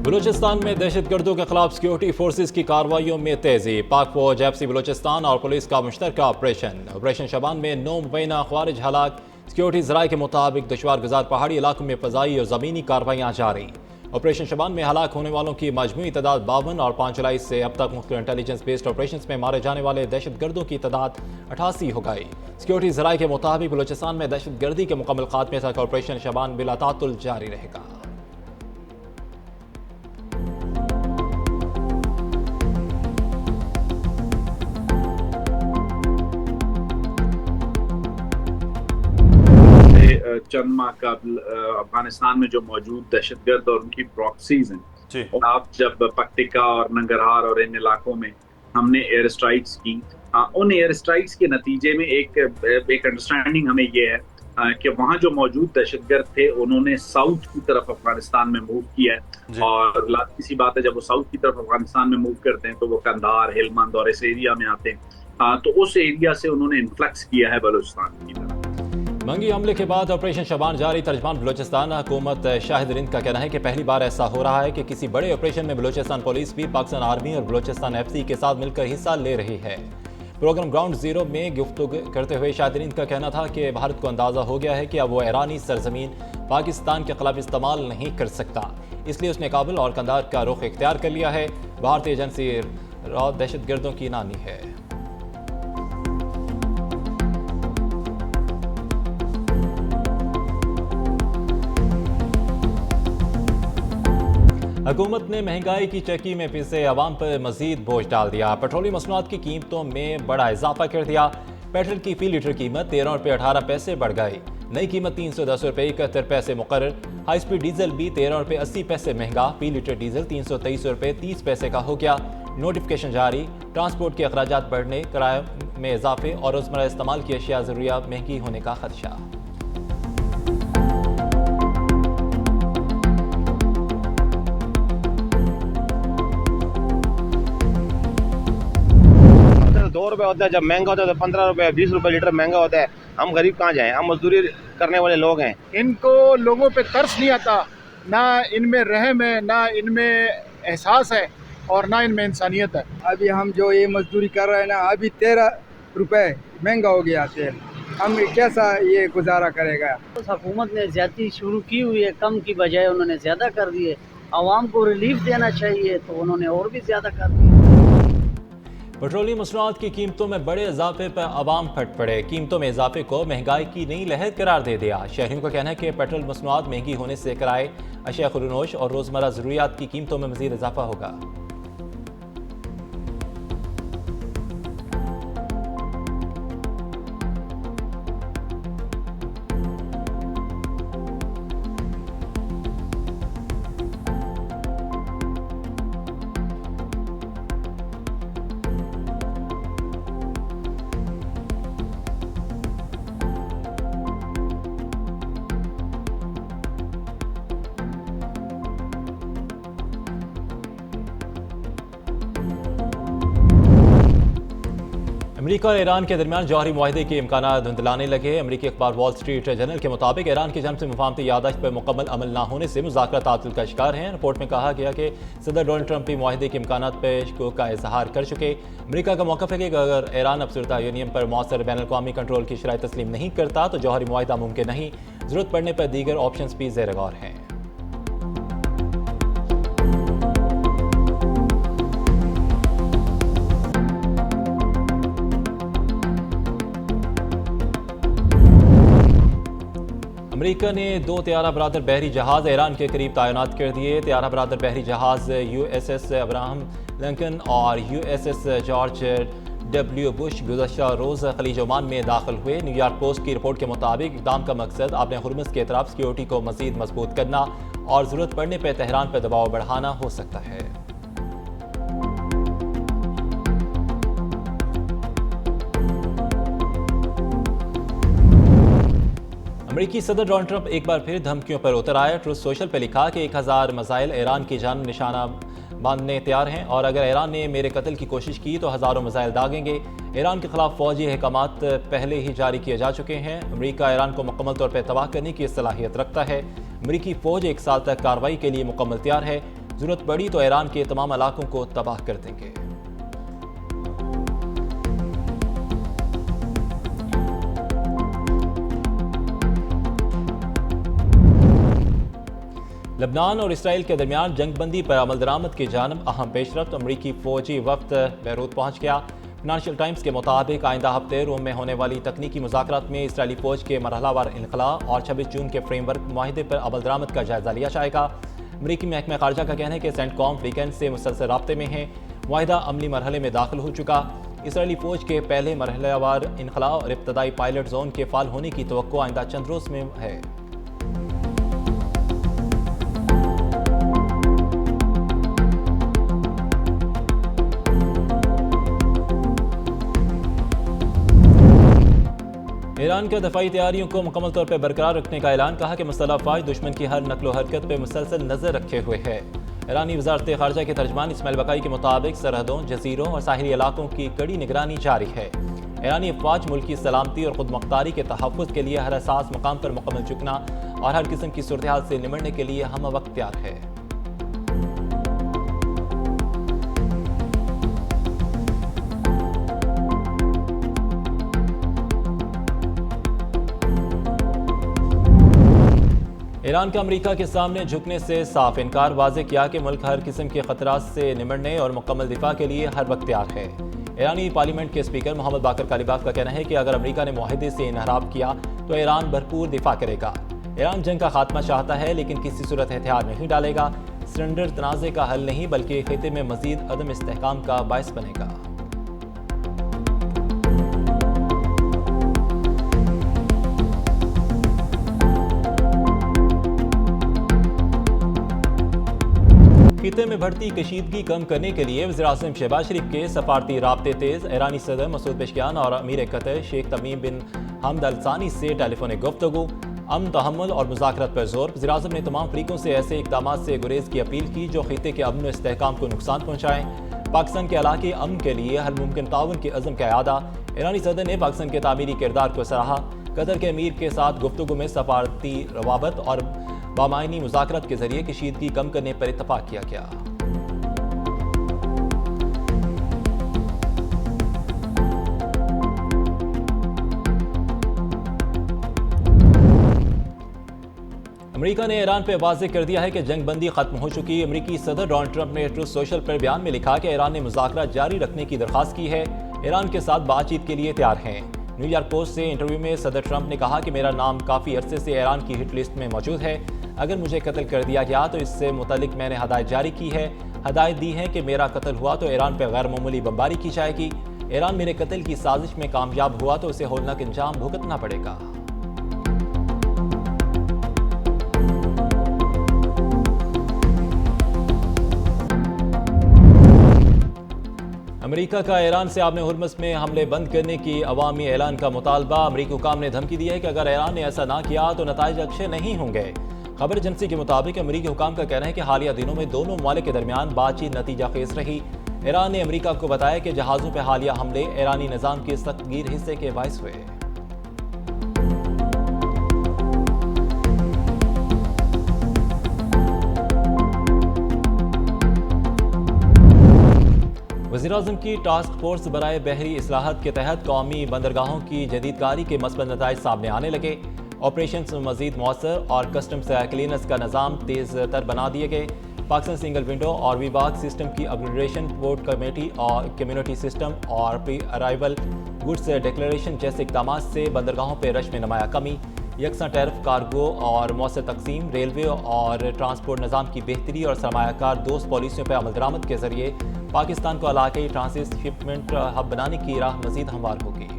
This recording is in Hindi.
बलूचिस्तान में दहशतगर्दों के खिलाफ सिक्योरिटी फोर्सेज की कार्रवाइयों में तेजी। पाक फौज, एफसी बलूचिस्तान और पुलिस का मुश्तरका ऑपरेशन शबान में 9 मुबैना ख्वारिज हलाक। सिक्योरिटी जराये के मुताबिक दुश्वार गुजार पहाड़ी इलाकों में फजाई और ज़मीनी कार्रवाइयाँ जारी। ऑपरेशन शबान में हलाक होने वालों की मजमूई तादाद 52 और 5 जुलाई से अब तक मुख्तलिफ इंटेलिजेंस बेस्ड ऑपरेशन में मारे जाने वाले दहशतगर्दों की तादाद 88 हो गई। सिक्योरिटी जराये के मुताबिक बलूचिस्तान में दहशतगर्दी के मुकम्मल खात्मे तक ऑपरेशन शबान बिला तातुल जारी रहेगा। चंद माह कबल अफगानिस्तान में जो मौजूद दहशतगर्द और उनकी प्रॉक्सीज हैं, और आप जब पक्तिका और नंगरहार और इन इलाकों में हमने एयर स्ट्राइक्स की, उन एयर स्ट्राइक्स के नतीजे में एक अंडरस्टैंडिंग हमें ये है कि वहाँ जो मौजूद दहशतगर्द थे उन्होंने साउथ की तरफ अफगानिस्तान में मूव किया है। और लाजमी सी बात है, जब वो साउथ की तरफ अफगानिस्तान में मूव करते हैं तो वो कंधार, हेलमंद और इस एरिया में आते हैं। तो उस एरिया से उन्होंने इन्फ्लक्स किया है बलूचिस्तान की तरफ। मंगी हमले के बाद ऑपरेशन शबान जारी। तर्जमान बलूचिस्तान हुकूमत शाहिद रिंद का कहना है कि पहली बार ऐसा हो रहा है कि किसी बड़े ऑपरेशन में बलूचिस्तान पुलिस भी पाकिस्तान आर्मी और बलूचिस्तान एफसी के साथ मिलकर हिस्सा ले रही है। प्रोग्राम ग्राउंड जीरो में गुफ्तगू करते हुए शाहिद रिंद का कहना था कि भारत को अंदाजा हो गया है कि अब वो ईरानी सरजमीन पाकिस्तान के खिलाफ इस्तेमाल नहीं कर सकता, इसलिए उसने काबुल और कंधार का रुख इख्तियार कर लिया है। भारतीय एजेंसी रॉ दहशतगर्दों की नानी है। हुकूमत ने महंगाई की चक्की में पिसे अवाम पर मजीद बोझ डाल दिया। पेट्रोलियम मसनूआत की कीमतों में बड़ा इजाफा कर दिया। पेट्रोल की फी लीटर कीमत 13 रुपये 18 पैसे बढ़ गई। नई कीमत 310 रुपये 71 पैसे मुकर्रर। हाई स्पीड डीजल भी 13 रुपये 80 पैसे महंगा। फी लीटर डीजल 323 रुपये 30 पैसे का हो गया। नोटिफिकेशन जारी। ट्रांसपोर्ट के अखराजात बढ़ने, किराए में इजाफे और रोजमर्रा इस्तेमाल की अशिया ज़रूरियात महंगी होने का खदशा। ₹2 होता है, जब महंगा होता है तो 15 रुपए 20 रुपए लीटर महंगा होता है। हम गरीब कहाँ जाएं? हम मजदूरी करने वाले लोग हैं। इनको लोगों पे तरस नहीं आता, ना इनमें रहम है, ना इनमें एहसास है और ना इनमें इंसानियत है। अभी हम जो ये मजदूरी कर रहे हैं ना, अभी 13 रुपए महंगा हो गया तेल। हम कैसा ये गुजारा करेगा? हुकूमत ने ज्यादती शुरू की हुई है, कम की बजाय उन्होंने ज्यादा कर दिए। आवाम को रिलीफ देना चाहिए तो उन्होंने और भी ज्यादा कर दिया। पेट्रोलियम मसनूआत की कीमतों में बड़े इजाफे पर अवाम फट पड़े। कीमतों में इजाफे को महंगाई की नई लहर करार दे दिया। शहरियों का कहना है कि पेट्रोल मसनूआत महंगी होने से किराए, अशिया खुर्दनोश और रोजमर्रा जरूरियात की कीमतों में मजीद इजाफा होगा। अमेरिका और ईरान के दरमियान जौहरी मुआहदे के इम्कान धुंधलाने लगे। अमेरिकी अखबार वॉल स्ट्रीट जर्नल के मुताबिक ईरान की जानिब से मुफाहमती याददाश्त पर मुकम्मल अमल न होने से मुज़ाकरा तातुल का शिकार हैं। रिपोर्ट में कहा गया कि सदर डोनाल्ड ट्रंप भी मुआहदे के इम्कान पर शकोक का इजहार कर चुके। अमेरिका का मौक़िफ़ है कि अगर ईरान अब सूरत यूनियन पर मौसर बैन अवी कंट्रोल की शराइत तस्लीम नहीं करता तो जौहरी मुआहदा मुमकिन नहीं। ज़रूरत पड़ने पर दीगर ऑप्शन भी ज़ेर गौर हैं। अमेरिका ने 2 त्यारा बरादर बहरी जहाज ईरान के करीब तैनात कर दिए। त्यारा बरादर बहरी जहाज USS अब्राहम लिंकन और USS जॉर्ज W बुश गुज़श्ता रोज़ खलीज ओमान में दाखिल हुए। न्यूयॉर्क पोस्ट की रिपोर्ट के मुताबिक इक़दाम का मकसद अपने हुर्मुज़ के तरफ सिक्योरिटी को मज़ीद मजबूत करना और ज़रूरत पड़ने पर तेहरान पर दबाव बढ़ाना हो सकता है। अमेरिकी सदर डोनाल्ड ट्रंप एक बार फिर धमकियों पर उतर आए। ट्रुथ सोशल पर लिखा कि 1000 मिसाइल ईरान की जान निशाना बांधने तैयार हैं और अगर ईरान ने मेरे कत्ल की कोशिश की तो हज़ारों मिसाइल दागेंगे। ईरान के खिलाफ फौजी अहकामात पहले ही जारी किए जा चुके हैं। अमेरिका ईरान को मुकम्मल तौर पर तबाह करने की सलाहियत रखता है। अमेरिकी फौज 1 साल तक कार्रवाई के लिए मुकम्मल तैयार है। जरूरत पड़ी तो ईरान के तमाम इलाकों को तबाह कर देंगे। लबनान और इसराइल के दरमियान जंगबंदी पर अमल दरामद की जानब अहम पेशरफ्त। अमरीकी फौजी वफ्द बैरूत पहुँच गया। फाइनेंशियल टाइम्स के मुताबिक आइंदा हफ्ते रोम में होने वाली तकनीकी मुज़ाकरात में इसराइली फौज के मरहलावार इनखला और 26 जून के फ्रेमवर्क माहिदे पर अमल दरामद का जायजा लिया जाएगा। अमरीकी महकमा खारजा का कहना है कि सेंटकॉम वीकेंड से मुसलसल राब्ते में है। माहिदा अमली मरहले में दाखिल हो चुका। इसराइली फौज के पहले मरहलावार इनखला और इब्तदाई पायलट जोन के फाल होने की तवक्को आइंदा चंद रोज में है। ईरान के दफाई तैयारियों को मुकम्मल तौर पर बरकरार रखने का ऐलान। कहा कि मुसल्लह अफवाज दुश्मन की हर नकलो हरकत पर मुसलसल नजर रखे हुए है। ईरानी वज़ारत ख़ारजा के तर्जमान इस्माइल बकाई के मुताबिक सरहदों, जजीरों और साहिली इलाकों की कड़ी निगरानी जारी है। ईरानी अफवाज मुल्क की सलामती और खुद मुख्तारी के तहफ़्फ़ुज़ के लिए हर एहसास मकाम पर मुकम्मल झुकना और हर किस्म की सूरत हाल से निमटने के लिए हम वक्त तैयार है। ईरान का अमेरिका के सामने झुकने से साफ इनकार। वाज़ेह किया कि मुल्क हर किस्म के खतरात से निमटने और मुकम्मल दिफा के लिए हर वक्त तैयार है। ईरानी पार्लियामेंट के स्पीकर मोहम्मद बाकर कालिबाफ का कहना है कि अगर अमेरिका ने मुआहदे से इनहराफ किया तो ईरान भरपूर दिफा करेगा। ईरान जंग का खात्मा चाहता है लेकिन किसी सूरत हथियार नहीं डालेगा। सिलेंडर तनाज़े का हल नहीं बल्कि खिते में मजीद अदम इस्तेहकाम का बायस बनेगा। खिते में बढ़ती कशीदगी कम करने के लिए वज़ीर-ए-आज़म शहबाज शरीफ के सफारती राब्ते तेज। ईरानी सदर मसूद पेशकियान और अमीर कतर शेख तमीम बिन हमद अल सानी से टेलीफोनिक गुफ्तगू। अमन, तहम्मुल और मुज़ाकरत पर जोर। वज़ीर-ए-आज़म ने तमाम फरीकों से ऐसे इक़दाम से गुरेज की अपील की जो खिते के अमन इस्तेहकाम को नुकसान पहुँचाएँ। पाकिस्तान के इलाके अमन के लिए हर मुमकिन ताउन के अज़म का इआदा। ईरानी सदर ने पाकिस्तान के तामीरी किरदार को सराहा। कतर के अमीर के साथ गुफ्तगू में सफारती रवाबत और बामायनी मुज़ाकरत के जरिए कशीदगी कम करने पर इत्तफाक किया गया। अमेरिका ने ईरान पर वाज़ेह कर दिया है कि जंग बंदी खत्म हो चुकी। अमेरिकी सदर डोनाल्ड ट्रंप ने ट्रूथ सोशल पर बयान में लिखा कि ईरान ने मुज़ाकरात जारी रखने की दरख्वास्त की है। ईरान के साथ बातचीत के लिए तैयार हैं। न्यूयॉर्क पोस्ट से इंटरव्यू में सदर ट्रंप ने कहा कि मेरा नाम काफ़ी अरसे से ईरान की हिट लिस्ट में मौजूद है। अगर मुझे कत्ल कर दिया गया तो इससे मुतालिक मैंने हदायत जारी की है। हदायत दी है कि मेरा कत्ल हुआ तो ईरान पर गैर मामूली बमबारी की जाएगी। ईरान मेरे कत्ल की साजिश में कामयाब हुआ तो उसे होलनाक अंजाम भुगतना पड़ेगा। अमेरिका का ईरान से आबने हुर्मुज़ में हमले बंद करने की अवामी ऐलान का मुतालबा। अमेरिकी हुकाम ने धमकी दी है कि अगर ईरान ने ऐसा ना किया तो नताइज अच्छे नहीं होंगे। खबर एजेंसी के मुताबिक अमेरिकी हुकाम का कहना है कि हालिया दिनों में दोनों ममालिक के दरमियान बातचीत नतीजा खेज रही। ईरान ने अमेरिका को बताया कि जहाज़ों पर हालिया हमले ईरानी निज़ाम के सख्तगीर हिस्से के बायस हुए। वज़ीर-ए-आज़म की टास्क फोर्स बराए बहरी इस्लाहत के तहत कौमी बंदरगाहों की जदीदकारी के मस्बत नताइज सामने आने लगे। ऑपरेशन मज़ीद मौसर और कस्टम्स क्लीयरेंस का निज़ाम तेज़ तर बना दिए गए। पाकिस्तान सिंगल विंडो और विभाग सिस्टम की अपग्रेडेशन, पोर्ट कमेटी और कम्युनिटी सिस्टम और प्री अराइवल गुड्स डिक्लेरेशन जैसे इक़दाम से बंदरगाहों पर रश में नुमाया कमी। यकसा टैरिफ, कार्गो और मौसर तकसीम, रेलवे और ट्रांसपोर्ट निज़ाम की बेहतरी और सरमायाकार दोस्त पॉलिसियों पर अमल दरामद के जरिए पाकिस्तान को इलाकाई ट्रांसिट शिपमेंट हब बनाने की राह मज़ीद हमवार होगी।